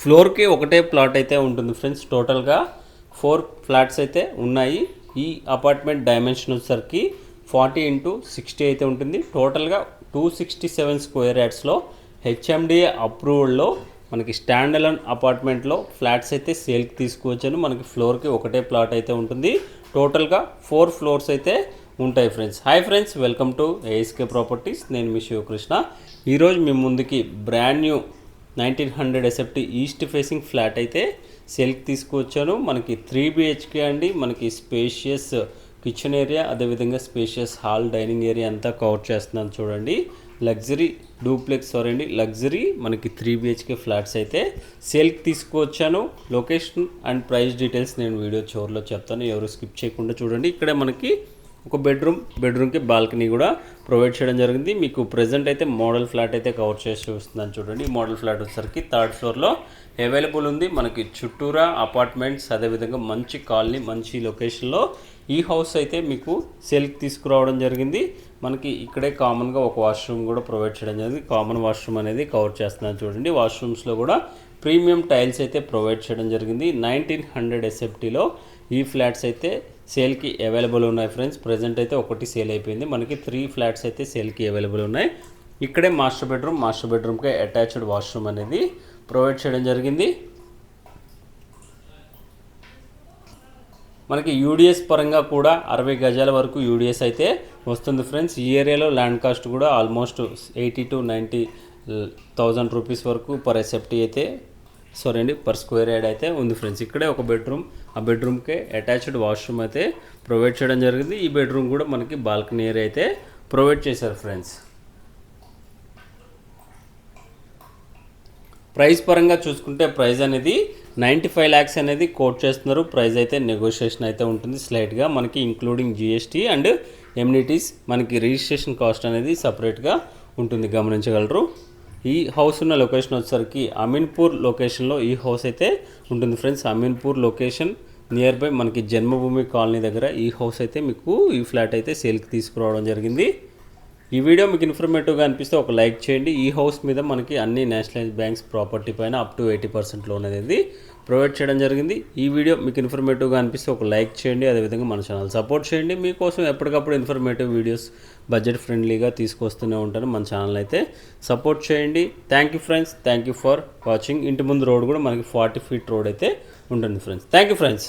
ఫ్లోర్కి ఒకటే ప్లాట్ అయితే ఉంటుంది ఫ్రెండ్స్. టోటల్గా 4 ఫ్లాట్స్ అయితే ఉన్నాయి. ఈ అపార్ట్మెంట్ డైమెన్షన్ వచ్చేసరికి 40x60 అయితే ఉంటుంది. టోటల్గా 267 స్క్వేర్ యార్డ్స్లో హెచ్ఎండిఏ అప్రూవల్లో మనకి స్టాండ్ అలోన్ అపార్ట్మెంట్లో ఫ్లాట్స్ అయితే సేల్కి తీసుకువచ్చాను. మనకి ఫ్లోర్కి ఒకటే ప్లాట్ అయితే ఉంటుంది. టోటల్గా 4 ఫ్లోర్స్ అయితే ఉంటాయి friends. Hi friends, welcome to ASK properties. నేను మీ శివకృష్ణ. ఈరోజు మీ ముందుకి brand new 1900 SFT east facing flat అయితే సేల్కి తీసుకువచ్చాను. మనకి 3 BHK అండి. మనకి స్పేషియస్ కిచెన్ ఏరియా, అదేవిధంగా స్పేషియస్ హాల్, డైనింగ్ ఏరియా అంతా కవర్ చేస్తున్నాను చూడండి. లగ్జరీ డూప్లెక్స్ లగ్జరీ మనకి 3 BHK ఫ్లాట్స్ అయితే సేల్కి తీసుకువచ్చాను. లొకేషన్ అండ్ ప్రైస్ డీటెయిల్స్ నేను వీడియో చివరిలో చెప్తాను, ఎవరు స్కిప్ చేయకుండా చూడండి. ఇక్కడే మనకి ఒక బెడ్రూమ్కి బాల్కనీ కూడా ప్రొవైడ్ చేయడం జరిగింది. మీకు ప్రెజెంట్ అయితే మోడల్ ఫ్లాట్ అయితే కవర్ చేసి చూస్తున్నాను చూడండి. మోడల్ ఫ్లాట్ వచ్చేసరికి 3rd ఫ్లోర్లో అవైలబుల్ ఉంది. మనకి చుట్టూరా అపార్ట్మెంట్స్, అదేవిధంగా మంచి కాలనీ, మంచి లొకేషన్లో ఈ హౌస్ అయితే మీకు సేల్కి తీసుకురావడం జరిగింది. మనకి ఇక్కడే కామన్గా ఒక వాష్రూమ్ కూడా ప్రొవైడ్ చేయడం జరిగింది. కామన్ వాష్రూమ్ అనేది కవర్ చేస్తున్నాను చూడండి. వాష్రూమ్స్లో కూడా ప్రీమియం టైల్స్ అయితే ప్రొవైడ్ చేయడం జరిగింది. 1900 ఎస్ఎఫ్టీలో ఈ ఫ్లాట్స్ అయితే సేల్కి అవైలబుల్ ఉన్నాయి ఫ్రెండ్స్. ప్రజెంట్ అయితే ఒకటి సేల్ అయిపోయింది. మనకి 3 ఫ్లాట్స్ అయితే సేల్కి అవైలబుల్ ఉన్నాయి. ఇక్కడే మాస్టర్ బెడ్రూమ్కి అటాచ్డ్ వాష్రూమ్ అనేది ప్రొవైడ్ చేయడం జరిగింది. మనకి యూడిఎస్ పరంగా కూడా 60 గజాల వరకు యూడిఎస్ అయితే వస్తుంది ఫ్రెండ్స్. ఈ ఏరియాలో ల్యాండ్ కాస్ట్ కూడా ఆల్మోస్ట్ 80 to 90,000 రూపీస్ వరకు పర్ ఎస్ఎఫ్టీ అయితే పర్ స్క్వేర్ యార్డ్ అయితే ఉంది ఫ్రెండ్స్. ఇక్కడే ఒక బెడ్రూమ్, ఆ బెడ్రూమ్కే అటాచ్డ్ వాష్రూమ్ అయితే ప్రొవైడ్ చేయడం జరిగింది. ఈ బెడ్రూమ్ కూడా మనకి బాల్కనీ ఏరియా అయితే ప్రొవైడ్ చేశారు ఫ్రెండ్స్. ప్రైస్ పరంగా చూసుకుంటే ప్రైస్ అనేది 95 lakhs అనేది కోట్ చేస్తున్నారు. ప్రైస్ అయితే నెగోషియేషన్ అయితే ఉంటుంది స్లైట్గా, మనకి ఇంక్లూడింగ్ జిఎస్టీ అండ్ ఎమ్యూనిటీస్. మనకి రిజిస్ట్రేషన్ కాస్ట్ అనేది సపరేట్గా ఉంటుంది, గమనించగలరు. ఈ హౌస్ ఉన్న లొకేషన్ వచ్చేసరికి అమీన్పూర్ లొకేషన్లో ఈ హౌస్ అయితే ఉంటుంది friends. Ameenpur location near by మనకి జన్మభూమి కాలనీ దగ్గర ఈ హౌస్ అయితే మీకు ఈ ఫ్లాట్ అయితే సేల్కి తీసుకురావడం జరిగింది. ఈ వీడియో మీకు ఇన్ఫర్మేటివ్గా అనిపిస్తే ఒక లైక్ చేయండి. ఈ హౌస్ మీద మనకి అన్ని నేషనలైజ్ బ్యాంక్స్ ప్రాపర్టీ పైన అప్ టు 80% లోన్ అనేది ప్రొవైడ్ చేయడం జరిగింది. ఈ వీడియో మీకు ఇన్ఫర్మేటివ్గా అనిపిస్తే ఒక లైక్ చేయండి, అదేవిధంగా మన ఛానల్ సపోర్ట్ చేయండి. మీకోసం ఎప్పటికప్పుడు ఇన్ఫర్మేటివ్ వీడియోస్ బడ్జెట్ ఫ్రెండ్లీగా తీసుకొస్తూనే ఉంటాను. మన ఛానల్ అయితే సపోర్ట్ చేయండి. Thank you friends, thank you for watching. ఇంటి ముందు రోడ్ కూడా మనకి 40 feet రోడ్ అయితే ఉంటుంది ఫ్రెండ్స్. Thank you friends.